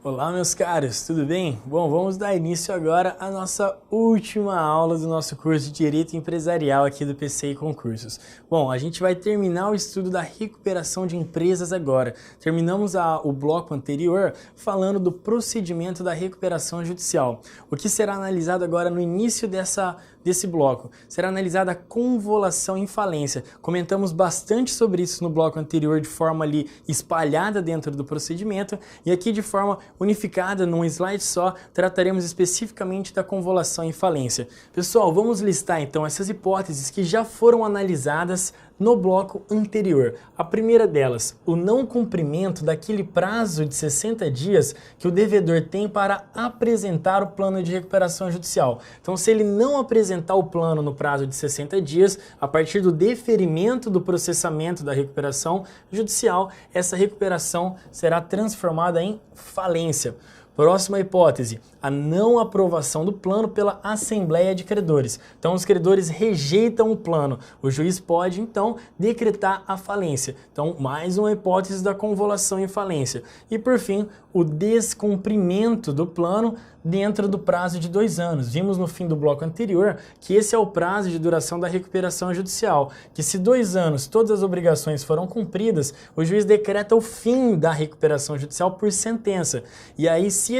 Olá, meus caros, tudo bem? Bom, vamos dar início agora à nossa última aula do nosso curso de Direito Empresarial aqui do PCI Concursos. Bom, a gente vai terminar o estudo da recuperação de empresas agora. Terminamos o bloco anterior falando do procedimento da recuperação judicial. O que será analisado agora no início desse bloco? Será analisada a convolução em falência. Comentamos bastante sobre isso no bloco anterior de forma ali espalhada dentro do procedimento e aqui de forma unificada num slide só, trataremos especificamente da convolução em falência. Pessoal, vamos listar então essas hipóteses que já foram analisadas no bloco anterior. A primeira delas, o não cumprimento daquele prazo de 60 dias que o devedor tem para apresentar o plano de recuperação judicial. Então, se ele não apresentar o plano no prazo de 60 dias, a partir do deferimento do processamento da recuperação judicial, essa recuperação será transformada em falência. Próxima hipótese, a não aprovação do plano pela Assembleia de Credores. Então, os credores rejeitam o plano. O juiz pode, então, decretar a falência. Então, mais uma hipótese da convolução em falência. E, por fim, o descumprimento do plano dentro do prazo de 2 anos. Vimos no fim do bloco anterior que esse é o prazo de duração da recuperação judicial, que se 2 anos todas as obrigações foram cumpridas, o juiz decreta o fim da recuperação judicial por sentença. E aí, se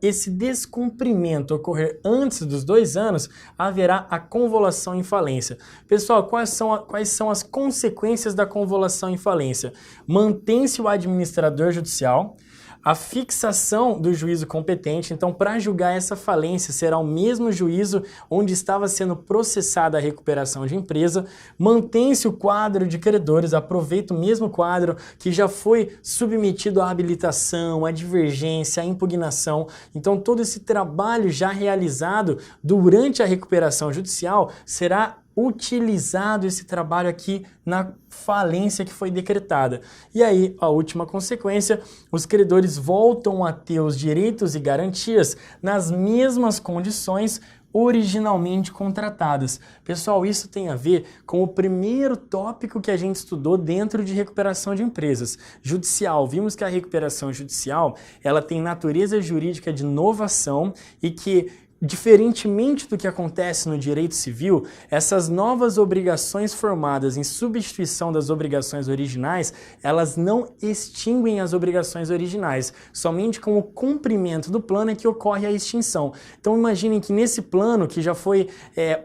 esse descumprimento ocorrer antes dos 2 anos, haverá a convolução em falência. Pessoal, quais são as consequências da convolução em falência? Mantém-se o administrador judicial, a fixação do juízo competente. Então, para julgar essa falência, será o mesmo juízo onde estava sendo processada a recuperação de empresa. Mantém-se o quadro de credores, aproveita o mesmo quadro que já foi submetido à habilitação, à divergência, à impugnação. Então, todo esse trabalho já realizado durante a recuperação judicial será utilizado esse trabalho aqui na falência que foi decretada. E aí, a última consequência, os credores voltam a ter os direitos e garantias nas mesmas condições originalmente contratadas. Pessoal, isso tem a ver com o primeiro tópico que a gente estudou dentro de recuperação de empresas, judicial. Vimos que a recuperação judicial, ela tem natureza jurídica de novação e que, diferentemente do que acontece no direito civil, essas novas obrigações formadas em substituição das obrigações originais, elas não extinguem as obrigações originais. Somente com o cumprimento do plano é que ocorre a extinção. Então imaginem que nesse plano que já foi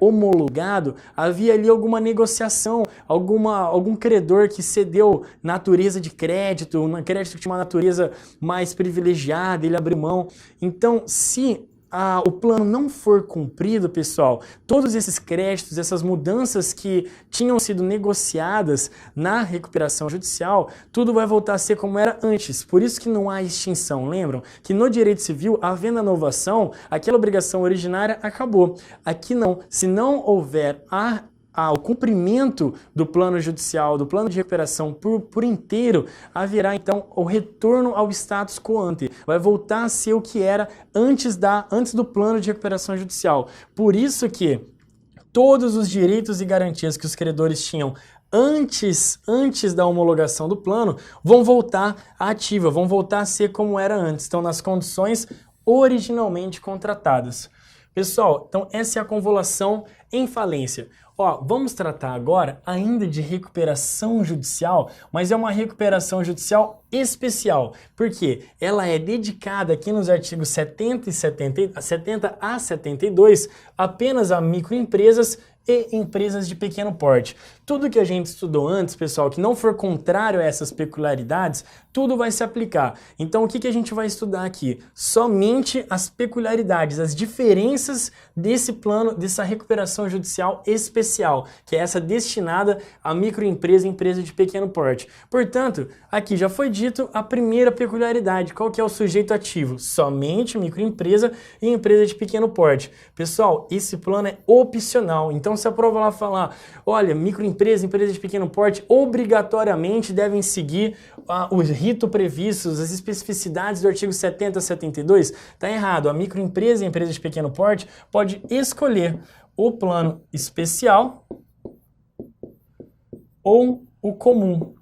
homologado, havia ali alguma negociação, algum credor que cedeu natureza de crédito, um crédito que tinha uma natureza mais privilegiada, ele abriu mão. Então, se o plano não for cumprido, pessoal, todos esses créditos, essas mudanças que tinham sido negociadas na recuperação judicial, tudo vai voltar a ser como era antes. Por isso que não há extinção. Lembram que no direito civil, havendo a novação, aquela obrigação originária acabou. Aqui não. Se não houver o cumprimento do plano judicial, do plano de recuperação por inteiro, haverá então o retorno ao status quo ante. Vai voltar a ser o que era antes do plano de recuperação judicial. Por isso que todos os direitos e garantias que os credores tinham antes da homologação do plano vão voltar à ativa, vão voltar a ser como era antes, estão nas condições originalmente contratadas. Pessoal, então essa é a convolução em falência. Vamos tratar agora ainda de recuperação judicial, mas é uma recuperação judicial especial, porque ela é dedicada aqui nos artigos 70 a 72 apenas a microempresas e empresas de pequeno porte. Tudo que a gente estudou antes, pessoal, que não for contrário a essas peculiaridades, tudo vai se aplicar. Então, o que a gente vai estudar aqui? Somente as peculiaridades, as diferenças desse plano, dessa recuperação judicial especial, que é essa destinada a microempresa e empresa de pequeno porte. Portanto, aqui já foi dito a primeira peculiaridade. Qual que é o sujeito ativo? Somente microempresa e empresa de pequeno porte. Pessoal, esse plano é opcional. Então, se a prova lá falar, olha, microempresa, empresa de pequeno porte, obrigatoriamente devem seguir os ritos previstos, as especificidades do artigo 70 a 72, está errado. A microempresa e a empresa de pequeno porte pode escolher o plano especial ou o comum,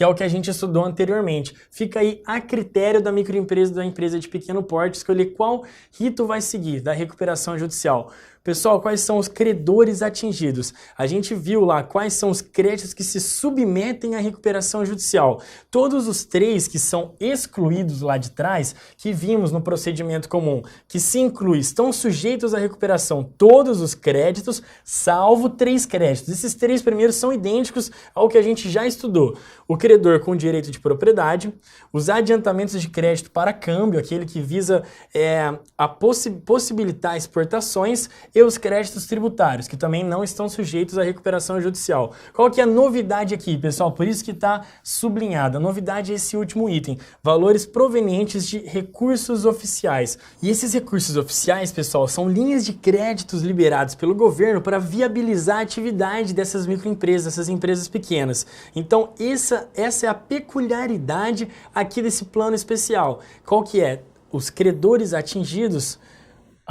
que é o que a gente estudou anteriormente. Fica aí a critério da microempresa, da empresa de pequeno porte, escolher qual rito vai seguir da recuperação judicial. Pessoal, quais são os credores atingidos? A gente viu lá quais são os créditos que se submetem à recuperação judicial. Todos os três que são excluídos lá de trás, que vimos no procedimento comum, que se inclui, estão sujeitos à recuperação todos os créditos, salvo 3 créditos. Esses 3 primeiros são idênticos ao que a gente já estudou. O credor com direito de propriedade, os adiantamentos de crédito para câmbio, aquele que visa possibilitar exportações, e os créditos tributários, que também não estão sujeitos à recuperação judicial. Qual que é a novidade aqui, pessoal? Por isso que está sublinhada. A novidade é esse último item, valores provenientes de recursos oficiais. E esses recursos oficiais, pessoal, são linhas de créditos liberados pelo governo para viabilizar a atividade dessas microempresas, dessas empresas pequenas. Então, essa é a peculiaridade aqui desse plano especial. Qual que é? Os credores atingidos,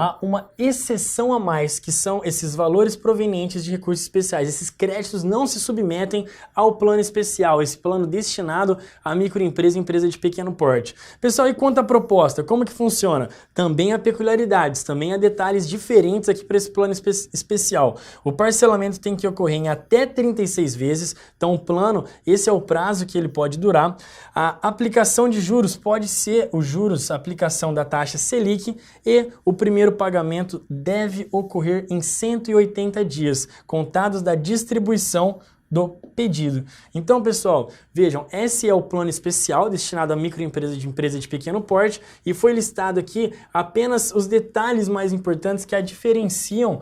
há uma exceção a mais, que são esses valores provenientes de recursos especiais. Esses créditos não se submetem ao plano especial, esse plano destinado à microempresa e empresa de pequeno porte. Pessoal, e quanto à proposta, como que funciona? Também há peculiaridades, também há detalhes diferentes aqui para esse plano especial. O parcelamento tem que ocorrer em até 36 vezes, então o plano, esse é o prazo que ele pode durar. A aplicação de juros pode ser os juros, a aplicação da taxa Selic, e o primeiro pagamento deve ocorrer em 180 dias, contados da distribuição do pedido. Então, pessoal, vejam, esse é o plano especial destinado à microempresa de empresa de pequeno porte e foi listado aqui apenas os detalhes mais importantes que diferenciam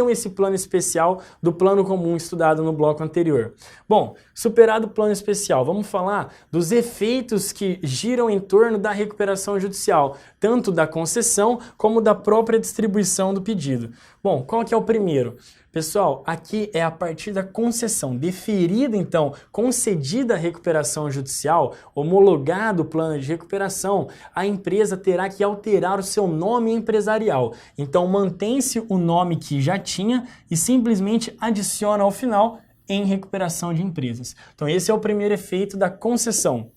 esse plano especial do plano comum estudado no bloco anterior. Bom, superado o plano especial, vamos falar dos efeitos que giram em torno da recuperação judicial, tanto da concessão como da própria distribuição do pedido. Bom, qual que é o primeiro? Pessoal, aqui é a partir da concessão, deferida então, concedida a recuperação judicial, homologado o plano de recuperação, a empresa terá que alterar o seu nome empresarial. Então mantém-se o nome que já tinha e simplesmente adiciona ao final em recuperação de empresas. Então esse é o primeiro efeito da concessão.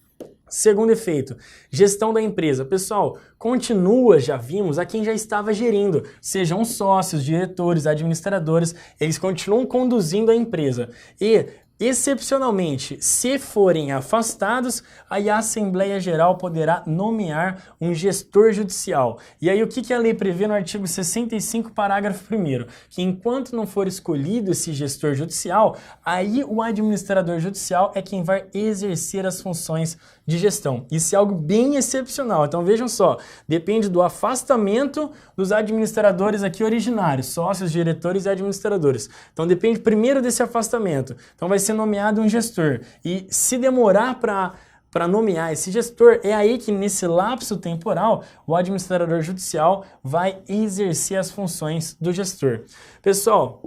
Segundo efeito, gestão da empresa. Pessoal, continua, já vimos, a quem já estava gerindo, sejam sócios, diretores, administradores, eles continuam conduzindo a empresa. E, excepcionalmente, se forem afastados, aí a Assembleia Geral poderá nomear um gestor judicial. E aí o que a lei prevê no artigo 65, parágrafo 1º? Que enquanto não for escolhido esse gestor judicial, aí o administrador judicial é quem vai exercer as funções de gestão. Isso é algo bem excepcional. Então vejam só, depende do afastamento dos administradores aqui originários, sócios, diretores e administradores. Então depende primeiro desse afastamento. Então vai ser nomeado um gestor. E se demorar para nomear esse gestor, é aí que nesse lapso temporal o administrador judicial vai exercer as funções do gestor. Pessoal,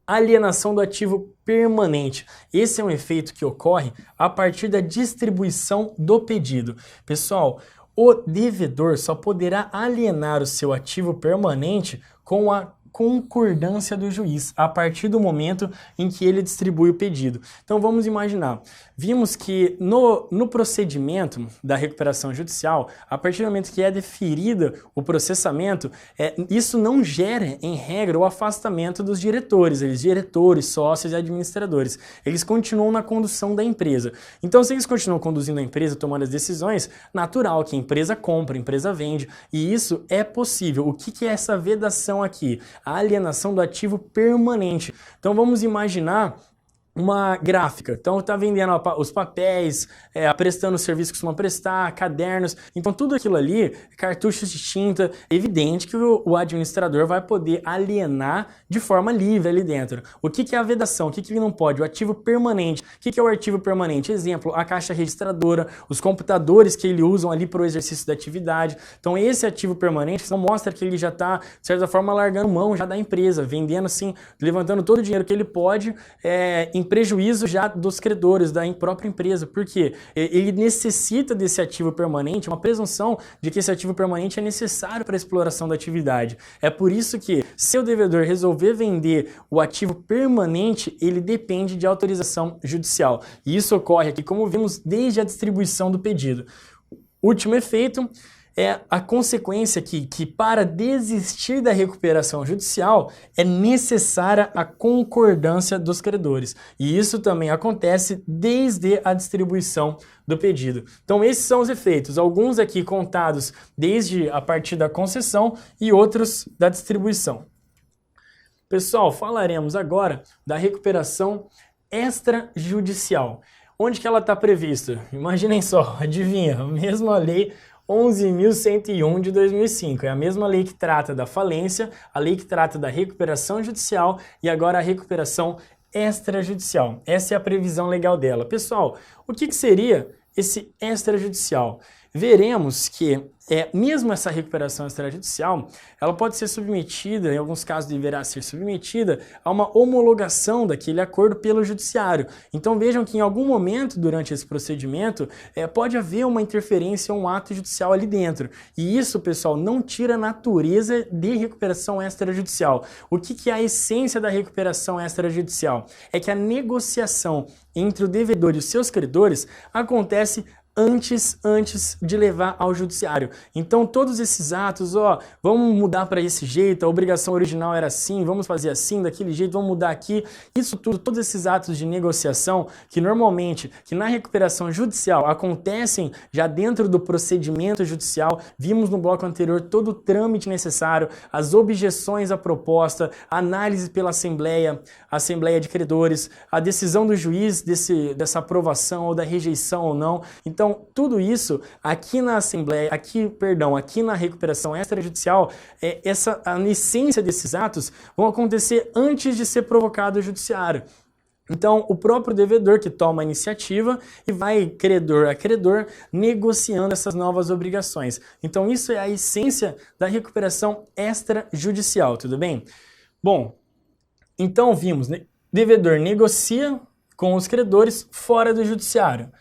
alienação do ativo permanente. Esse é um efeito que ocorre a partir da distribuição do pedido. Pessoal, o devedor só poderá alienar o seu ativo permanente com a concordância do juiz, a partir do momento em que ele distribui o pedido. Então vamos imaginar, vimos que no procedimento da recuperação judicial, a partir do momento que é deferido o processamento, isso não gera, em regra, o afastamento dos diretores, sócios e administradores. Eles continuam na condução da empresa. Então, se eles continuam conduzindo a empresa, tomando as decisões, natural que a empresa compra, a empresa vende, e isso é possível. O que é essa vedação aqui? A alienação do ativo permanente. Então vamos imaginar uma gráfica, então está vendendo os papéis, prestando o serviço que costuma prestar, cadernos, então tudo aquilo ali, cartuchos de tinta, evidente que o administrador vai poder alienar de forma livre ali dentro. O que é a vedação? O que ele não pode? O ativo permanente. O que é o arquivo permanente? Exemplo, a caixa registradora, os computadores que ele usam ali para o exercício da atividade. Então esse ativo permanente não mostra que ele já está, de certa forma, largando mão já da empresa, vendendo assim, levantando todo o dinheiro que ele pode, em prejuízo já dos credores da própria empresa, porque ele necessita desse ativo permanente, uma presunção de que esse ativo permanente é necessário para a exploração da atividade. É por isso que, se o devedor resolver vender o ativo permanente, ele depende de autorização judicial. E isso ocorre aqui, como vimos, desde a distribuição do pedido. Último efeito é a consequência que para desistir da recuperação judicial é necessária a concordância dos credores. E isso também acontece desde a distribuição do pedido. Então esses são os efeitos, alguns aqui contados desde a partir da concessão e outros da distribuição. Pessoal, falaremos agora da recuperação extrajudicial. Onde que ela está prevista? Imaginem só, adivinha, a mesma lei 11.101 de 2005. É a mesma lei que trata da falência, a lei que trata da recuperação judicial e agora a recuperação extrajudicial. Essa é a previsão legal dela. Pessoal, o que seria esse extrajudicial? Veremos que mesmo essa recuperação extrajudicial, ela pode ser submetida, em alguns casos deverá ser submetida, a uma homologação daquele acordo pelo judiciário. Então vejam que em algum momento durante esse procedimento pode haver uma interferência, um ato judicial ali dentro. E isso, pessoal, não tira a natureza de recuperação extrajudicial. O que é a essência da recuperação extrajudicial? É que a negociação entre o devedor e os seus credores acontece antes de levar ao judiciário. Então todos esses atos, vamos mudar para esse jeito, a obrigação original era assim, vamos fazer assim, daquele jeito, vamos mudar aqui, isso tudo, todos esses atos de negociação que normalmente, que na recuperação judicial acontecem já dentro do procedimento judicial, vimos no bloco anterior todo o trâmite necessário, as objeções à proposta, a análise pela Assembleia de Credores, a decisão do juiz dessa aprovação ou da rejeição ou não. Então, tudo isso aqui na aqui na recuperação extrajudicial, a essência desses atos vão acontecer antes de ser provocado o judiciário. Então, o próprio devedor que toma a iniciativa e vai, credor a credor, negociando essas novas obrigações. Então, isso é a essência da recuperação extrajudicial, tudo bem? Bom, então vimos, devedor negocia com os credores fora do judiciário.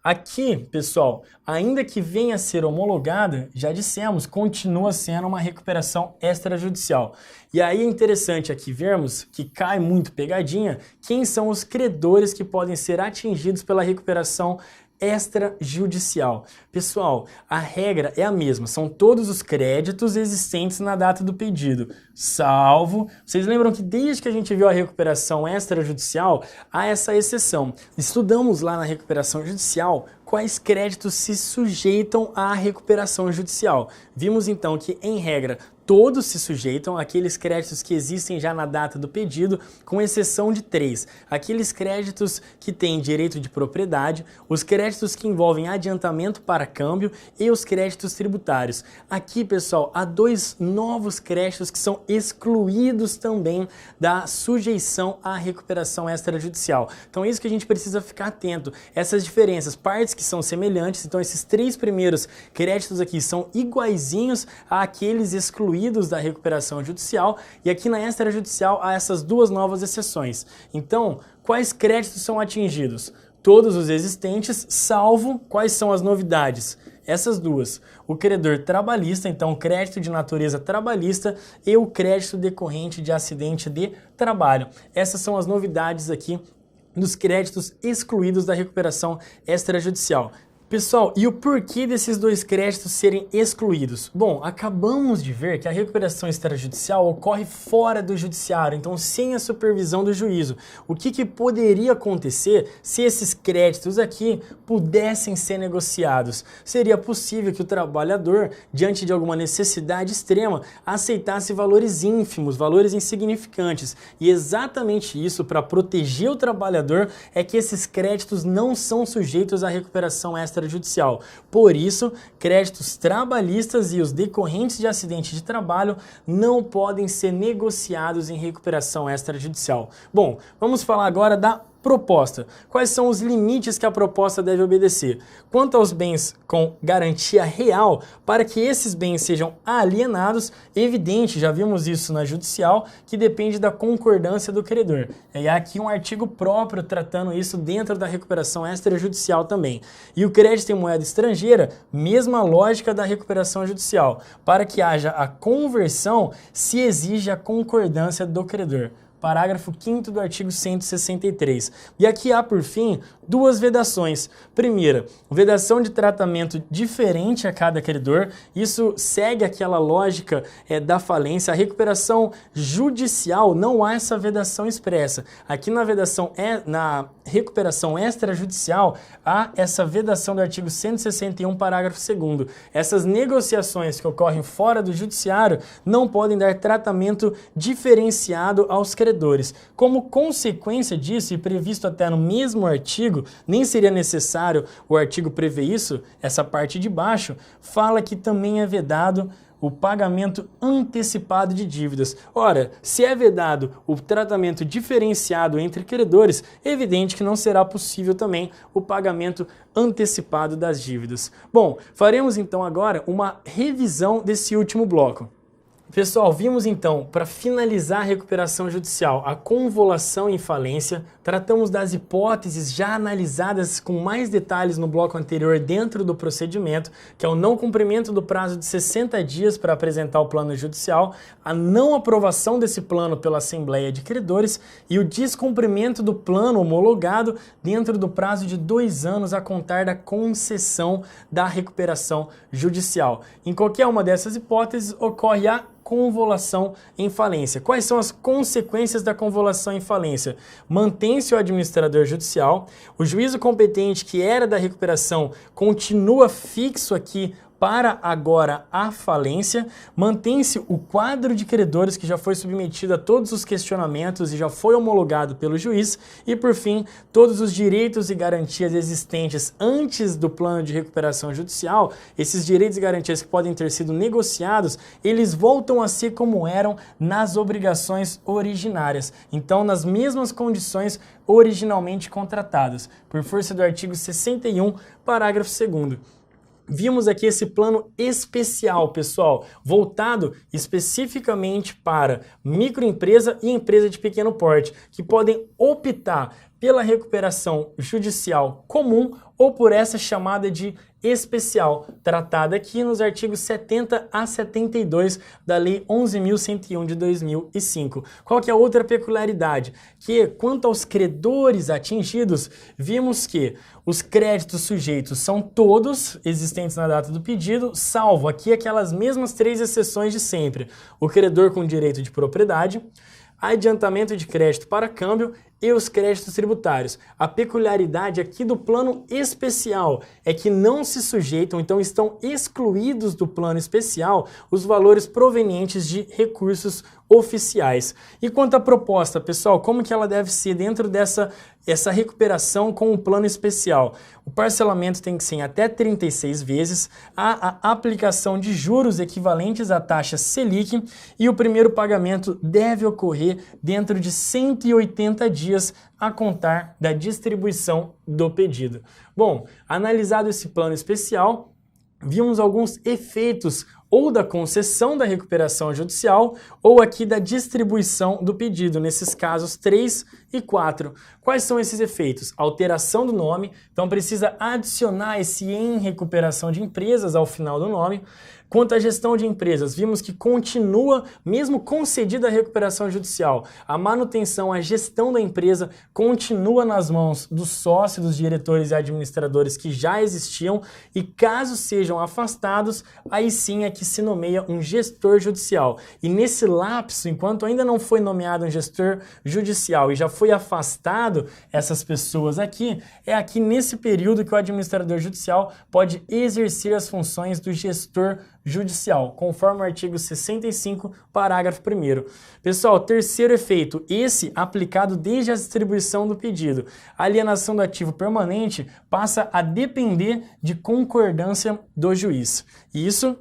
Aqui, pessoal, ainda que venha a ser homologada, já dissemos, continua sendo uma recuperação extrajudicial. E aí é interessante aqui vermos que cai muito pegadinha quem são os credores que podem ser atingidos pela recuperação extrajudicial. Pessoal, a regra é a mesma, são todos os créditos existentes na data do pedido, salvo... Vocês lembram que desde que a gente viu a recuperação extrajudicial, há essa exceção. Estudamos lá na recuperação judicial quais créditos se sujeitam à recuperação judicial. Vimos então que, em regra, todos se sujeitam àqueles créditos que existem já na data do pedido, com exceção de 3. Aqueles créditos que têm direito de propriedade, os créditos que envolvem adiantamento para câmbio e os créditos tributários. Aqui, pessoal, há 2 novos créditos que são excluídos também da sujeição à recuperação extrajudicial. Então, é isso que a gente precisa ficar atento. Essas diferenças, partes que são semelhantes, então esses 3 primeiros créditos aqui são iguaizinhos àqueles excluídos da recuperação judicial, e aqui na extrajudicial há essas 2 novas exceções. Então, quais créditos são atingidos? Todos os existentes, salvo quais são as novidades? Essas 2. O credor trabalhista, então crédito de natureza trabalhista, e o crédito decorrente de acidente de trabalho. Essas são as novidades aqui dos créditos excluídos da recuperação extrajudicial. Pessoal, e o porquê desses 2 créditos serem excluídos? Bom, acabamos de ver que a recuperação extrajudicial ocorre fora do judiciário, então sem a supervisão do juízo. O que poderia acontecer se esses créditos aqui pudessem ser negociados? Seria possível que o trabalhador, diante de alguma necessidade extrema, aceitasse valores ínfimos, valores insignificantes. E exatamente isso, para proteger o trabalhador, é que esses créditos não são sujeitos à recuperação extrajudicial. Por isso, créditos trabalhistas e os decorrentes de acidente de trabalho não podem ser negociados em recuperação extrajudicial. Bom, vamos falar agora da Proposta. Quais são os limites que a proposta deve obedecer? Quanto aos bens com garantia real, para que esses bens sejam alienados, evidente, já vimos isso na judicial, que depende da concordância do credor. E há aqui um artigo próprio tratando isso dentro da recuperação extrajudicial também. E o crédito em moeda estrangeira, mesma lógica da recuperação judicial. Para que haja a conversão, se exige a concordância do credor. Parágrafo 5º do artigo 163. E aqui há, por fim, duas vedações. Primeira, vedação de tratamento diferente a cada credor. Isso segue aquela lógica da falência. A recuperação judicial não há essa vedação expressa. Aqui na recuperação extrajudicial há essa vedação do artigo 161, parágrafo 2º. Essas negociações que ocorrem fora do judiciário não podem dar tratamento diferenciado aos credores. Como consequência disso, e previsto até no mesmo artigo, nem seria necessário o artigo prever isso, essa parte de baixo, fala que também é vedado o pagamento antecipado de dívidas. Ora, se é vedado o tratamento diferenciado entre credores, é evidente que não será possível também o pagamento antecipado das dívidas. Bom, faremos então agora uma revisão desse último bloco. Pessoal, vimos então, para finalizar a recuperação judicial, a convolução em falência, tratamos das hipóteses já analisadas com mais detalhes no bloco anterior dentro do procedimento, que é o não cumprimento do prazo de 60 dias para apresentar o plano judicial, a não aprovação desse plano pela Assembleia de Credores e o descumprimento do plano homologado dentro do prazo de 2 anos a contar da concessão da recuperação judicial. Em qualquer uma dessas hipóteses, ocorre a convolução em falência. Quais são as consequências da convolução em falência? Mantém-se o administrador judicial, o juízo competente que era da recuperação continua fixo aqui para agora a falência, mantém-se o quadro de credores que já foi submetido a todos os questionamentos e já foi homologado pelo juiz e, por fim, todos os direitos e garantias existentes antes do plano de recuperação judicial, esses direitos e garantias que podem ter sido negociados, eles voltam a ser como eram nas obrigações originárias. Então, nas mesmas condições originalmente contratadas, por força do artigo 61, parágrafo 2º. Vimos aqui esse plano especial, pessoal, voltado especificamente para microempresa e empresa de pequeno porte, que podem optar pela recuperação judicial comum ou por essa chamada de especial, tratada aqui nos artigos 70 a 72 da Lei 11.101 de 2005. Qual que é a outra peculiaridade? Que, quanto aos credores atingidos, vimos que os créditos sujeitos são todos existentes na data do pedido, salvo aqui aquelas mesmas 3 exceções de sempre. O credor com direito de propriedade, adiantamento de crédito para câmbio e os créditos tributários. A peculiaridade aqui do plano especial é que não se sujeitam, então estão excluídos do plano especial os valores provenientes de recursos oficiais. E quanto à proposta, pessoal, como que ela deve ser dentro dessa recuperação com o plano especial? O parcelamento tem que ser em até 36 vezes, há a aplicação de juros equivalentes à taxa Selic e o primeiro pagamento deve ocorrer dentro de 180 dias a contar da distribuição do pedido. Bom, analisado esse plano especial, vimos alguns efeitos ou da concessão da recuperação judicial ou aqui da distribuição do pedido, nesses casos 3 e 4. Quais são esses efeitos? Alteração do nome, então precisa adicionar esse em recuperação de empresas ao final do nome. Quanto à gestão de empresas, vimos que continua, mesmo concedida a recuperação judicial, a manutenção, a gestão da empresa continua nas mãos dos sócios, dos diretores e administradores que já existiam e caso sejam afastados, aí sim é que se nomeia um gestor judicial. E nesse lapso, enquanto ainda não foi nomeado um gestor judicial e já foi afastado essas pessoas aqui, é aqui nesse período que o administrador judicial pode exercer as funções do gestor judicial, conforme o artigo 65, parágrafo 1º. Pessoal, terceiro efeito, esse aplicado desde a distribuição do pedido. A alienação do ativo permanente passa a depender de concordância do juiz. Isso,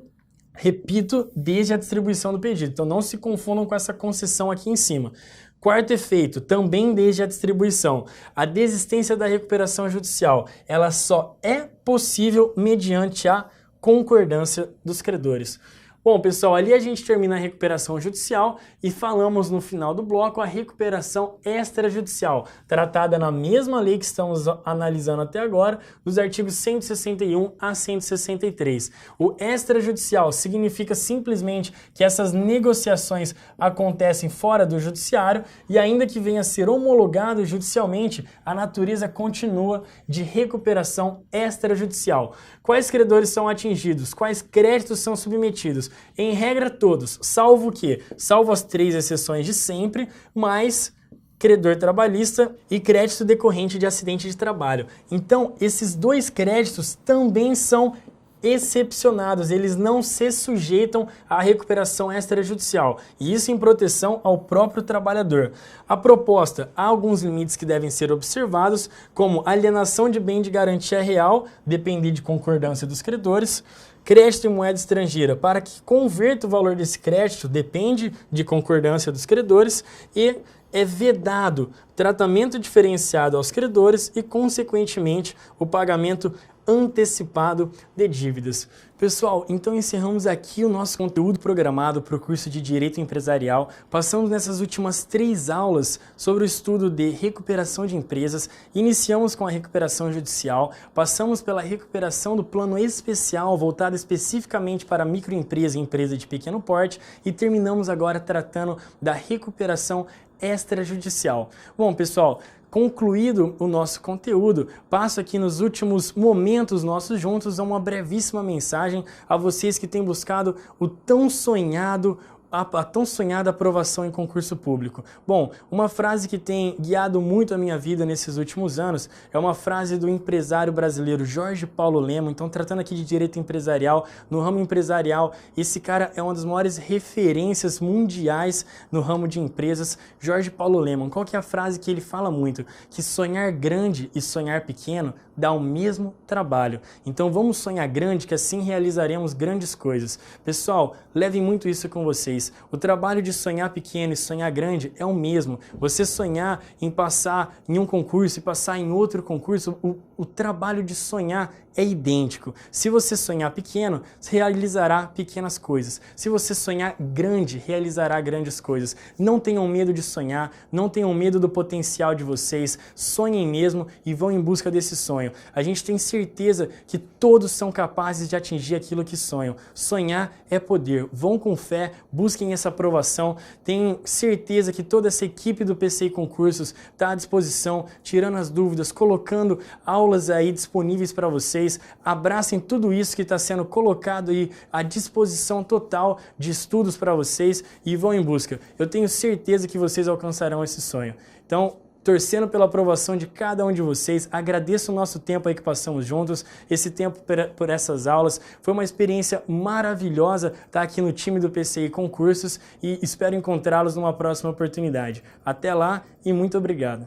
repito, desde a distribuição do pedido. Então não se confundam com essa concessão aqui em cima. Quarto efeito, também desde a distribuição, a desistência da recuperação judicial, ela só é possível mediante a concordância dos credores. Bom, pessoal, ali a gente termina a recuperação judicial e falamos no final do bloco a recuperação extrajudicial, tratada na mesma lei que estamos analisando até agora, dos artigos 161 a 163. O extrajudicial significa simplesmente que essas negociações acontecem fora do judiciário e ainda que venha a ser homologado judicialmente, a natureza continua de recuperação extrajudicial. Quais credores são atingidos? Quais créditos são submetidos? Em regra, todos, salvo o quê? Salvo as 3 exceções de sempre, mais credor trabalhista e crédito decorrente de acidente de trabalho. Então, esses 2 créditos também são excepcionados, eles não se sujeitam à recuperação extrajudicial, e isso em proteção ao próprio trabalhador. A proposta, há alguns limites que devem ser observados, como alienação de bem de garantia real, depende de concordância dos credores, crédito em moeda estrangeira, para que converta o valor desse crédito, depende de concordância dos credores, e é vedado tratamento diferenciado aos credores e, consequentemente, o pagamento antecipado de dívidas. Pessoal, então encerramos aqui o nosso conteúdo programado para o curso de Direito Empresarial. Passamos nessas últimas 3 aulas sobre o estudo de recuperação de empresas. Iniciamos com a recuperação judicial, passamos pela recuperação do plano especial voltado especificamente para microempresa e empresa de pequeno porte e terminamos agora tratando da recuperação extrajudicial. Bom, pessoal, concluído o nosso conteúdo, passo aqui nos últimos momentos nossos juntos a uma brevíssima mensagem a vocês que têm buscado a tão sonhada aprovação em concurso público. Bom, uma frase que tem guiado muito a minha vida nesses últimos anos é uma frase do empresário brasileiro Jorge Paulo Lemann. Então, tratando aqui de direito empresarial, no ramo empresarial, esse cara é uma das maiores referências mundiais no ramo de empresas, Jorge Paulo Lemann. Qual que é a frase que ele fala muito? Que sonhar grande e sonhar pequeno dá o mesmo trabalho. Então, vamos sonhar grande, que assim realizaremos grandes coisas. Pessoal, levem muito isso com vocês. O trabalho de sonhar pequeno e sonhar grande é o mesmo. Você sonhar em passar em um concurso e passar em outro concurso, o trabalho de sonhar é idêntico. Se você sonhar pequeno, realizará pequenas coisas. Se você sonhar grande, realizará grandes coisas. Não tenham medo de sonhar, não tenham medo do potencial de vocês, sonhem mesmo e vão em busca desse sonho. A gente tem certeza que todos são capazes de atingir aquilo que sonham. Sonhar é poder. Vão com fé, busquem essa aprovação. Tenho certeza que toda essa equipe do PCI Concursos está à disposição, tirando as dúvidas, colocando aulas aí disponíveis para vocês. Abracem tudo isso que está sendo colocado aí à disposição total de estudos para vocês e vão em busca. Eu tenho certeza que vocês alcançarão esse sonho. Então, torcendo pela aprovação de cada um de vocês, agradeço o nosso tempo aí que passamos juntos, esse tempo por essas aulas. Foi uma experiência maravilhosa estar aqui no time do PCI Concursos e espero encontrá-los numa próxima oportunidade. Até lá e muito obrigado.